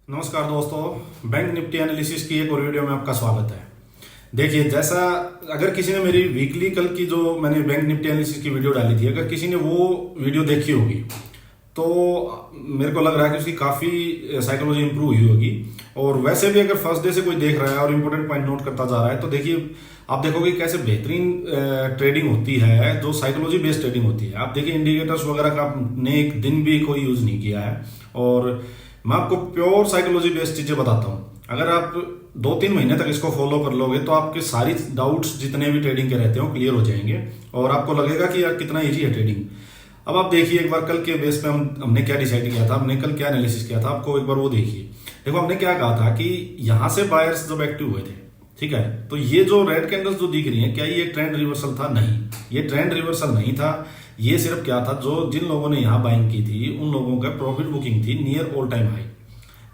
नमस्कार दोस्तों, bank Nifty analysis की एक और वीडियो में आपका स्वागत है। देखिए, जैसा अगर किसी ने मेरी वीकली कल की जो मैंने बैंक निफ्टी एनालिसिस की वीडियो डाली थी, अगर किसी ने वो वीडियो देखी होगी तो मेरे को लग रहा है कि उसकी काफ़ी साइकोलॉजी इंप्रूव हुई होगी। और वैसे भी अगर फर्स्ट डे से कोई देख रहा है और इम्पोर्टेंट पॉइंट नोट करता जा रहा है तो देखिए आप देखोगे कैसे बेहतरीन ट्रेडिंग होती है जो साइकोलॉजी बेस्ड ट्रेडिंग होती है। आप देखिए इंडिकेटर्स वगैरह का आपने एक दिन भी कोई यूज़ नहीं किया है और मैं आपको प्योर साइकोलॉजी बेस्ड चीजें बताता हूँ। अगर आप 2-3 महीने तक इसको फॉलो कर लोगे तो आपके सारी डाउट्स जितने भी ट्रेडिंग के रहते हो क्लियर हो जाएंगे और आपको लगेगा कि यार कितना इजी है ट्रेडिंग। अब आप देखिए एक बार कल के बेस पे हमने क्या डिसाइड किया था, हमने कल क्या एनालिसिस किया था, आपको एक बार वो देखिए। देखो हमने क्या कहा था कि यहाँ से बायर्स जब एक्टिव हुए थे, ठीक है, तो ये जो रेड कैंडल्स जो दिख रही हैं, क्या ये ट्रेंड रिवर्सल था? नहीं, ये ट्रेंड रिवर्सल नहीं था। ये सिर्फ क्या था, जो जिन लोगों ने यहाँ बाइंग की थी उन लोगों का प्रॉफिट बुकिंग थी नियर ऑल टाइम हाई।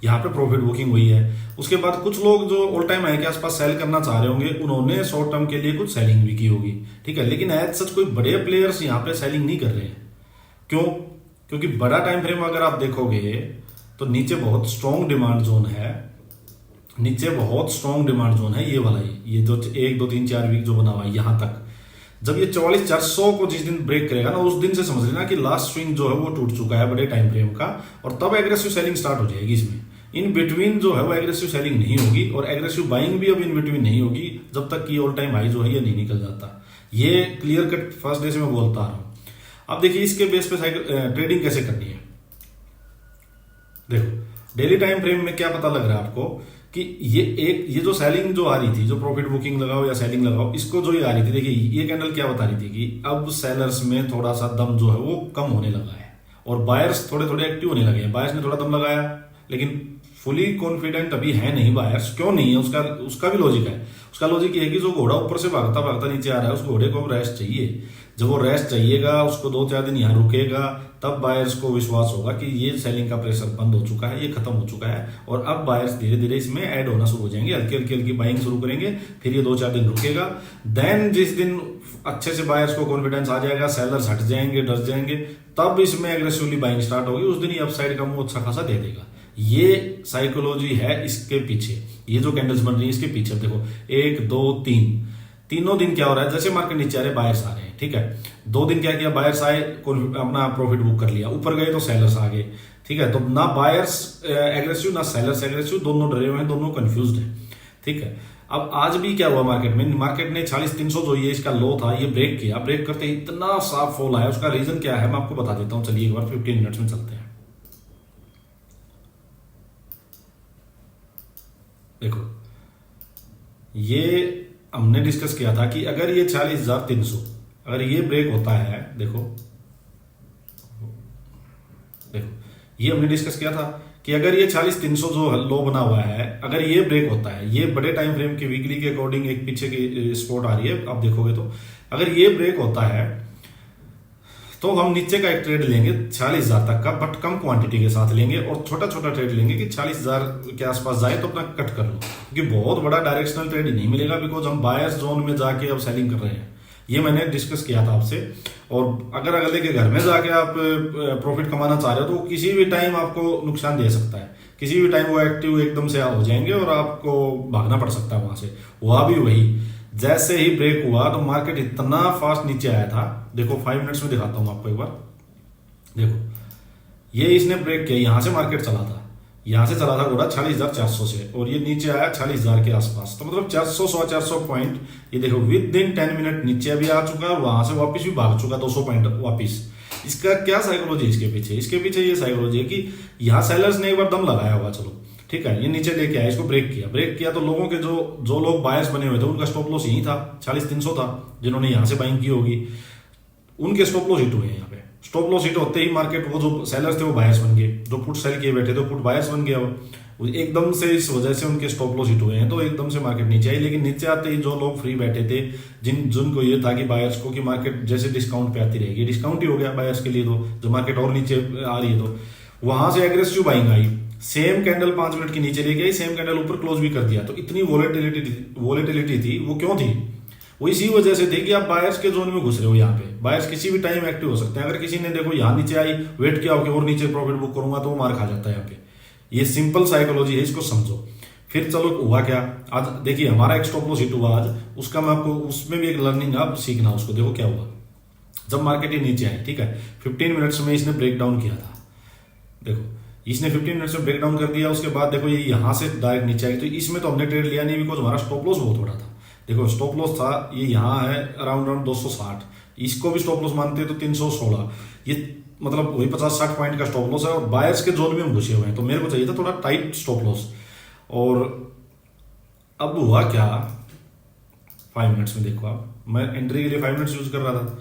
यहाँ पे प्रॉफिट बुकिंग हुई है। उसके बाद कुछ लोग जो ऑल टाइम हाई के आसपास सेल करना चाह रहे होंगे, उन्होंने शॉर्ट टर्म के लिए कुछ सेलिंग भी की होगी, ठीक है। लेकिन एज सच कोई बड़े प्लेयर्स यहाँ पे सेलिंग नहीं कर रहे हैं। क्यों? क्योंकि बड़ा टाइम फ्रेम अगर आप देखोगे तो नीचे बहुत स्ट्रॉन्ग डिमांड जोन है, नीचे बहुत स्ट्रॉन्ग डिमांड जोन है। ये वाला ये जो 1, 2, 3, 4 वीक जो बना हुआ है यहाँ तक, जब ये 44,400 को जिस दिन ब्रेक करेगा ना, उस दिन से समझ लेना कि लास्ट स्विंग जो है वो टूट चुका है बड़े टाइम फ्रेम का, और तब एग्रेसिव सेलिंग स्टार्ट हो जाएगी। इसमें इन बिटवीन जो है वो एग्रेसिव सेलिंग नहीं होगी और एग्रेसिव बाइंग भी अब इन बिटवीन नहीं होगी जब तक कि ऑल टाइम हाई जो है ये नहीं निकल जाता। ये क्लियर कट फर्स्ट डे से मैं बोलता आ रहा हूं। अब देखिए इसके बेस पे ट्रेडिंग कैसे करनी है। देखो डेली टाइम फ्रेम में क्या पता लग रहा है आपको कि ये जो सेलिंग जो आ रही थी, जो प्रॉफिट बुकिंग लगाओ या सेलिंग लगाओ, इसको जो ये आ रही थी, देखिए ये कैंडल क्या बता रही थी कि अब सेलर्स में थोड़ा सा दम जो है वो कम होने लगा है और बायर्स थोड़े थोड़े एक्टिव होने लगे हैं। बायर्स ने थोड़ा दम लगाया लेकिन फुली कॉन्फिडेंट अभी है नहीं बायर्स। क्यों नहीं है? उसका भी लॉजिक है। उसका लॉजिक ये है कि जो घोड़ा ऊपर से भागता भागता नीचे आ रहा है, उस घोड़े को रेस्ट चाहिए। जब वो रेस्ट चाहिएगा, उसको 2-4 दिन यहाँ रुकेगा, तब बायर्स को विश्वास होगा कि ये सेलिंग का प्रेशर बंद हो चुका है, ये खत्म हो चुका है और अब बायर्स धीरे धीरे इसमें ऐड होना शुरू हो जाएंगे, हल्की हल्की हल्की बाइंग शुरू करेंगे। फिर ये 2-4 दिन रुकेगा। देन जिस दिन अच्छे से बायर्स को कॉन्फिडेंस आ जाएगा, सेलर्स हट जाएंगे, डर जाएंगे, तब इसमें एग्रेसिवली बाइंग स्टार्ट होगी। उस दिन ही अपसाइड का मुंह अच्छा खासा दे देगा। ये साइकोलॉजी है इसके पीछे। ये जो कैंडल्स बन रही है इसके पीछे देखो, 1, 2, 3 तीनों दिन क्या हो रहा है, जैसे मार्केट नीचे आ रहे बायर्स आ रहे हैं, ठीक है। 2 दिन क्या किया, बायर्स आए, अपना प्रॉफिट बुक कर लिया, ऊपर गए तो सेलर्स आ गए, ठीक है। तो ना बायर्स एग्रेसिव ना सेलर्स एग्रेसिव, दोनों डरे हुए हैं, दोनों कंफ्यूज्ड है, ठीक है। अब आज भी क्या हुआ मार्केट में, मार्केट ने 46,300 जो ये इसका लो था ये ब्रेक किया। ब्रेक करते ही इतना साफ फॉल आया, उसका रीजन क्या है मैं आपको बता देता हूं। चलिए एक बार 15 मिनट्स में चलते हैं। देखो ये हमने डिस्कस किया था कि अगर ये 40,300 अगर ये ब्रेक होता है, देखो ये हमने डिस्कस किया था कि अगर ये 40,300 जो लो बना हुआ है, अगर ये ब्रेक होता है, ये बड़े टाइम फ्रेम के वीकली के अकॉर्डिंग एक पीछे की स्पॉट आ रही है, आप देखोगे तो अगर ये ब्रेक होता है तो हम नीचे का एक ट्रेड लेंगे 40,000 तक का, बट कम क्वांटिटी के साथ लेंगे और छोटा छोटा ट्रेड लेंगे कि 40,000 के आसपास जाए तो अपना कट कर लो, क्योंकि बहुत बड़ा डायरेक्शनल ट्रेड नहीं मिलेगा, बिकॉज हम बायर्स जोन में जाके अब सेलिंग कर रहे हैं। ये मैंने डिस्कस किया था आपसे। और अगर अगले के घर में जाके आप प्रॉफिट कमाना चाह रहे हो तो किसी भी टाइम आपको नुकसान दे सकता है, किसी भी टाइम वो एक्टिव एकदम से हो जाएंगे और आपको भागना पड़ सकता है वहां से। हुआ भी वही, जैसे ही ब्रेक हुआ तो मार्केट इतना फास्ट नीचे आया था। देखो 5 मिनट्स में दिखाता हूं आपको एक बार। देखो ये इसने ब्रेक किया, यहां से मार्केट चला था, यहां से चला था घोड़ा 40,400 से और ये नीचे आया 40,000 के आसपास। तो मतलब 400 पॉइंट ये देखो विद इन 10 मिनट नीचे भी आ चुका है और वहां से वापस भी भाग चुका 200 पॉइंट वापिस। इसका क्या साइकोलॉजी इसके पीछे? इसके पीछे ये साइकोलॉजी है कि यहाँ सेलर्स ने एक बार दम लगाया होगा, चलो ठीक है, ये नीचे लेके आया, इसको ब्रेक किया तो लोगों के जो लोग बायर्स बने हुए थे उनका स्टॉप लॉस यही था, 40,300 था, जिन्होंने यहां से बाइंग की होगी उनके स्टॉप लॉस हिट हुए हैं। यहाँ पे स्टॉप लॉस हिट होते ही मार्केट, वो जो सेलर्स थे वो बायर्स बन गए, जो पुट सेल किए बैठे थे पुट बायर्स बन गए। अब एकदम से इस वजह से उनके स्टॉप लॉस हिट हुए हैं, तो एकदम से मार्केट नीचे आई। लेकिन नीचे आते ही जो लोग फ्री बैठे थे, जिनको ये था कि बायर्स को कि मार्केट जैसे डिस्काउंट पे आती रहेगी, डिस्काउंट ही हो गया बायर्स के लिए, तो जो मार्केट और नीचे आ रही है तो वहां से aggressive buying I. Same candle 5 minute के नीचे लेके आई, सेम कैंडल ऊपर क्लोज भी कर दिया। तो इतनी वोलेटिलिटी थी, वो क्यों थी? वो इसी वजह से थे कि आप बायर्स के जोन में घुस रहे हो। यहाँ पे बायर्स किसी भी टाइम एक्टिव हो सकते हैं। अगर किसी ने देखो यहाँ नीचे आई, वेट किया हो कि और नीचे प्रॉफिट बुक करूंगा, तो वो मार खा जाता है यहाँ पे। ये सिंपल साइकोलॉजी है, इसको समझो। फिर चलो हुआ क्या, आज देखिए हमारा एक स्टॉप लॉस हिट हुआ आज, उसका मैं आपको उसमें भी एक लर्निंग आप सीखना उसको। देखो क्या हुआ, जब मार्केट ये नीचे आई, ठीक है, 15 मिनट्स में इसने ब्रेक डाउन किया था। देखो इसने 15 मिनट्स में ब्रेक डाउन कर दिया, उसके बाद देखो ये यहां से डायरेक्ट नीचे आई, तो इसमें तो हमने ट्रेड लिया नहीं, बिकॉज हमारा स्टॉप लॉस बहुत बड़ा था। देखो स्टॉप लॉस था ये यहाँ है अराउंड 260, इसको भी स्टॉप लॉस मानते हैं तो 316, ये मतलब वही 50-60 पॉइंट का स्टॉप लॉस है, और बायर्स के जोन में हम घुसे हुए हैं, तो मेरे को चाहिए था थोड़ा टाइट स्टॉप लॉस। और अब हुआ क्या, 5 मिनट्स में देखो आप, मैं एंट्री के लिए 5 मिनट्स यूज कर रहा था।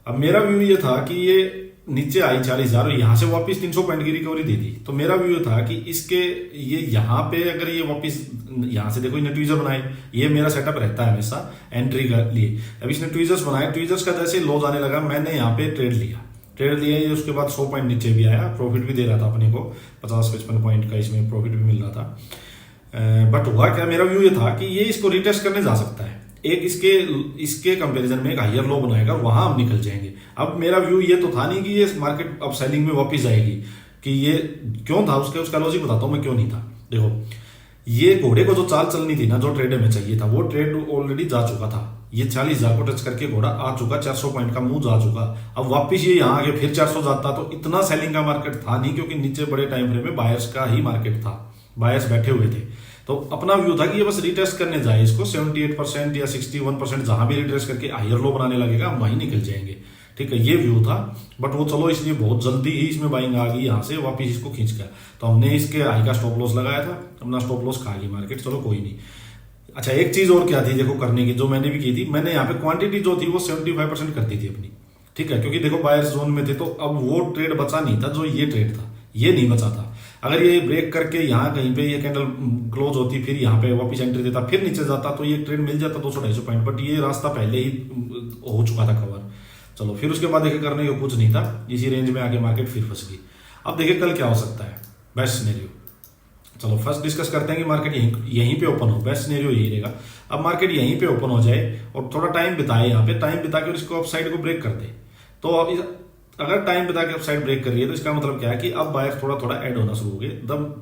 अब मेरा व्यू ये था कि ये नीचे आई 40,000 और यहां से वापस 300 पॉइंट की रिकवरी दे दी, तो मेरा व्यू था कि इसके ये यहां पे अगर ये वापस यहां से देखो इसने ट्वीजर बनाए, ये मेरा सेटअप रहता है हमेशा एंट्री के लिए। अब इसने ट्वीजर्स बनाए, ट्वीजर्स का जैसे लॉस आने लगा, मैंने यहाँ पे ट्रेड लिया ये, उसके बाद 100 पॉइंट नीचे भी आया, प्रॉफिट भी दे रहा था अपने को, 50-55 पॉइंट का इसमें प्रॉफिट भी मिल रहा था। बट हुआ क्या, मेरा व्यू ये था कि ये इसको रिटेस्ट करने जा सकता है, एक इसके कंपैरिजन में एक हायर लो बनाएगा, वहां हम निकल जाएंगे। अब मेरा व्यू ये तो था नहीं कि ये मार्केट अब सेलिंग में वापस आएगी, कि ये क्यों था, उसका लॉजिक बताता हूं मैं क्यों नहीं था। देखो ये घोड़े को जो चाल चलनी थी ना, जो ट्रेड में चाहिए था, वो ट्रेड ऑलरेडी जा चुका था। ये 40,000 को टच करके घोड़ा आ चुका, 400 पॉइंट का मुंह जा चुका। अब वापिस ये यहाँ आगे फिर 400 जाता तो इतना सेलिंग का मार्केट था नहीं, क्योंकि नीचे बड़े टाइम फ्रेम में बायर्स का ही मार्केट था, बायर्स बैठे हुए थे। तो अपना व्यू था कि ये बस रिटेस्ट करने जाए इसको 78% या 61%, जहां भी रिटेस्ट करके हायर लो बनाने लगेगा हम वहीं निकल जाएंगे, ठीक है, ये व्यू था। बट वो चलो इसलिए बहुत जल्दी ही इसमें बाइंग आ गई, यहाँ से वापिस इसको खींच गया, तो हमने इसके हाई का स्टॉप लॉस लगाया था, अपना स्टॉप लॉस खा गई मार्केट, चलो कोई नहीं। अच्छा एक चीज और क्या थी देखो करने की, जो मैंने भी की थी, मैंने यहाँ पे क्वांटिटी जो थी वो 75% कर दी थी अपनी, ठीक है, क्योंकि देखो बायर्स जोन में थे, तो अब वो ट्रेड बचा नहीं था जो ये ट्रेड था, ये नहीं बचा था। अगर ये ब्रेक करके यहाँ कहीं पे ये कैंडल क्लोज होती, फिर यहाँ पे वापस एंट्री देता, फिर नीचे जाता, तो ये ट्रेड मिल जाता 200-250 पॉइंट, बट ये रास्ता पहले ही हो चुका था कवर। चलो फिर उसके बाद देखिए करने को कुछ नहीं था, इसी रेंज में आके मार्केट फिर फंस गई। अब देखिए कल क्या हो सकता है, बेस्ट सिनेरियो। चलो फर्स्ट डिस्कस करते हैं कि मार्केट यहीं पे ओपन हो, बेस्ट सिनेरियो यही रहेगा। अब मार्केट यहीं पे ओपन हो जाए और थोड़ा टाइम बिताए, यहाँ पे टाइम बिता के इसको अपसाइड को ब्रेक कर दे, तो अब अगर टाइम बिता के अपसाइड ब्रेक करिए तो इसका मतलब क्या है कि अब बायर थोड़ा थोड़ा ऐड होना शुरू हो गए।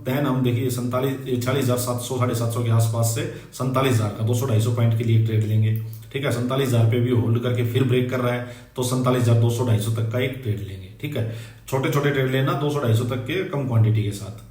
देन हम देखिए 40,700 750 के आसपास से 47,000 का 200-250 पॉइंट के लिए ट्रेड लेंगे, ठीक है। 47,000 पे भी होल्ड करके फिर ब्रेक कर रहा है, तो 47,200-250 तक का एक ट्रेड लेंगे, ठीक है। छोटे छोटे ट्रेड लेना 200-250 तक के कम क्वांटिटी के साथ,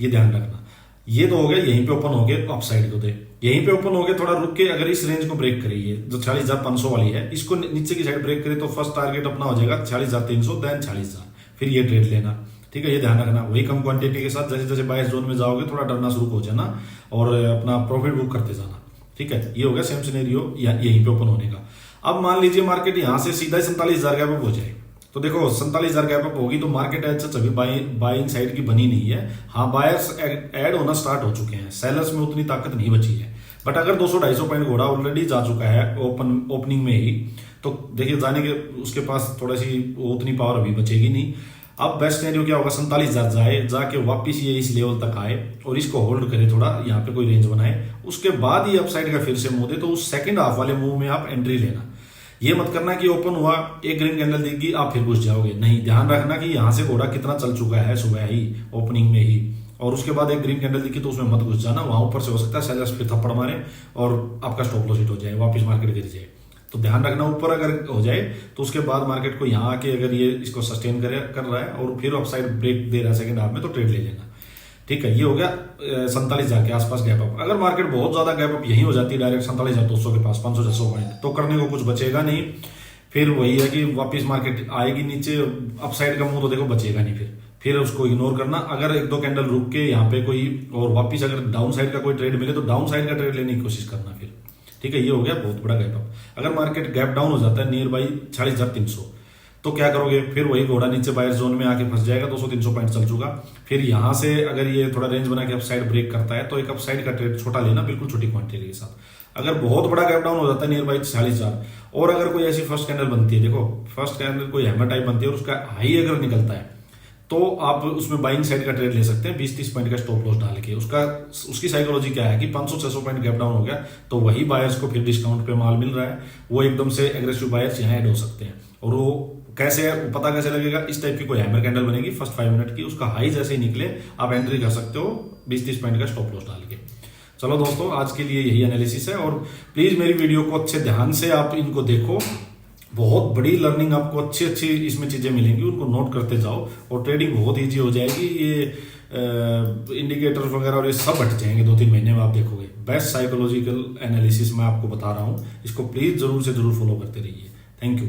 ये ध्यान रखना। ये तो हो गया, यहीं पे ओपन हो गए अपसाइड को दे, यहीं पे ओपन हो गए, थोड़ा रुक के अगर इस रेंज को ब्रेक करिए जो 40,500 वाली है, इसको नीचे की साइड ब्रेक करे तो फर्स्ट टारगेट अपना हो जाएगा 40,300, देन 40,000, फिर ये ट्रेड लेना, ठीक है। ये ध्यान रखना, वही कम क्वांटिटी के साथ जैसे जैसे बायर्स जोन में जाओगे थोड़ा डरना शुरू हो जाना और अपना प्रॉफिट बुक करते जाना, ठीक है। ये हो गया सेम सिनेरियो यहीं पे ओपन होने का। अब मान लीजिए मार्केट यहां से सीधा 47,000 गैप अप हो जाए, तो देखो 47,000 गैप अप होगी तो मार्केट एज सच अभी बाइंग साइड की बनी नहीं है। हाँ बायर्स ऐड होना स्टार्ट हो चुके हैं, सेलर्स में उतनी ताकत नहीं बची है, बट अगर 200-250 पॉइंट घोड़ा ऑलरेडी जा चुका है ओपनिंग में ही, तो देखिए जाने के उसके पास थोड़ी सी उतनी पावर अभी बचेगी नहीं। अब बेस्ट सिनेरियो क्या होगा, 47,000 जाके वापिस ये इस लेवल तक आए और इसको होल्ड करे, थोड़ा यहाँ पे कोई रेंज बनाए, उसके बाद ये अपसाइड का फिर से मूव दे, तो उस सेकंड हाफ वाले मूव में आप एंट्री लेना। ये मत करना कि ओपन हुआ एक ग्रीन कैंडल दिखी आप फिर घुस जाओगे, नहीं, ध्यान रखना कि यहां से घोड़ा कितना चल चुका है सुबह ही ओपनिंग में ही, और उसके बाद एक ग्रीन कैंडल दिखी तो उसमें मत घुस जाना, वहां ऊपर से हो सकता है सेलर्स फिर थप्पड़ मारे और आपका स्टॉप लॉस हिट हो जाए, वापस मार्केट गिर जाए। तो ध्यान रखना ऊपर अगर हो जाए तो उसके बाद मार्केट को यहाँ आके अगर ये इसको सस्टेन कर रहा है और फिर अपसाइड ब्रेक दे रहा है सेकंड हाफ में, तो ट्रेड ले लेना, ठीक है। ये हो गया 47,000 के आसपास गैप अप। अगर मार्केट बहुत ज्यादा गैप अप यही हो जाती है डायरेक्ट 47,200 के पास 500-600 पॉइंट, तो करने को कुछ बचेगा नहीं, फिर वही है कि वापस मार्केट आएगी नीचे, अपसाइड का मुंह तो देखो बचेगा नहीं, फिर उसको इग्नोर करना। अगर एक दो कैंडल रुक के यहाँ पे कोई और वापस अगर डाउन साइड का कोई ट्रेड मिले तो डाउन साइड का ट्रेड लेने की कोशिश करना फिर, ठीक है। ये हो गया बहुत बड़ा गैप अप। अगर मार्केट गैप डाउन हो जाता है नियर बाई 40,300, तो क्या करोगे, फिर वही घोड़ा नीचे बायर जोन में आके फंस जाएगा, 200-300 पॉइंट चल चुका। फिर यहां से अगर ये थोड़ा रेंज बना के अपसाइड ब्रेक करता है तो एक अपसाइड का ट्रेड छोटा लेना, बिल्कुल छोटी क्वांटिटी के साथ। अगर बहुत बड़ा गैप डाउन हो जाता है नियर बाई 40,000 और अगर कोई ऐसी फर्स्ट कैंडल बनती है, देखो फर्स्ट कैंडल कोई हैमर टाइप बनती है और उसका हाई अगर निकलता है, तो आप उसमें बाइंग साइड का ट्रेड ले सकते हैं 20-30 पॉइंट का स्टॉप लॉस डाल के। उसकी साइकोलॉजी क्या है कि 500-600 पॉइंट गैप डाउन हो गया तो वही बायर्स को फिर डिस्काउंट पे माल मिल रहा है, वो एकदम से एग्रेसिव बायर्स यहाँ ऐड हो सकते हैं और वो कैसे पता कैसे लगेगा, इस टाइप की कोई हैमर कैंडल बनेगी फर्स्ट 5 मिनट की, उसका हाई जैसे ही निकले आप एंट्री कर सकते हो 20-30 पॉइंट का स्टॉप लॉस डाल के। चलो दोस्तों, आज के लिए यही एनालिसिस है, और प्लीज मेरी वीडियो को अच्छे ध्यान से आप इनको देखो, बहुत बड़ी लर्निंग आपको अच्छी अच्छी इसमें चीजें मिलेंगी, उनको नोट करते जाओ और ट्रेडिंग बहुत ईजी हो जाएगी। ये इंडिकेटर वगैरह और ये सब हट जाएंगे 2-3 महीने में, आप देखोगे। बेस्ट साइकोलॉजिकल एनालिसिस मैं आपको बता रहा हूँ, इसको प्लीज जरूर से जरूर फॉलो करते रहिए। Thank you.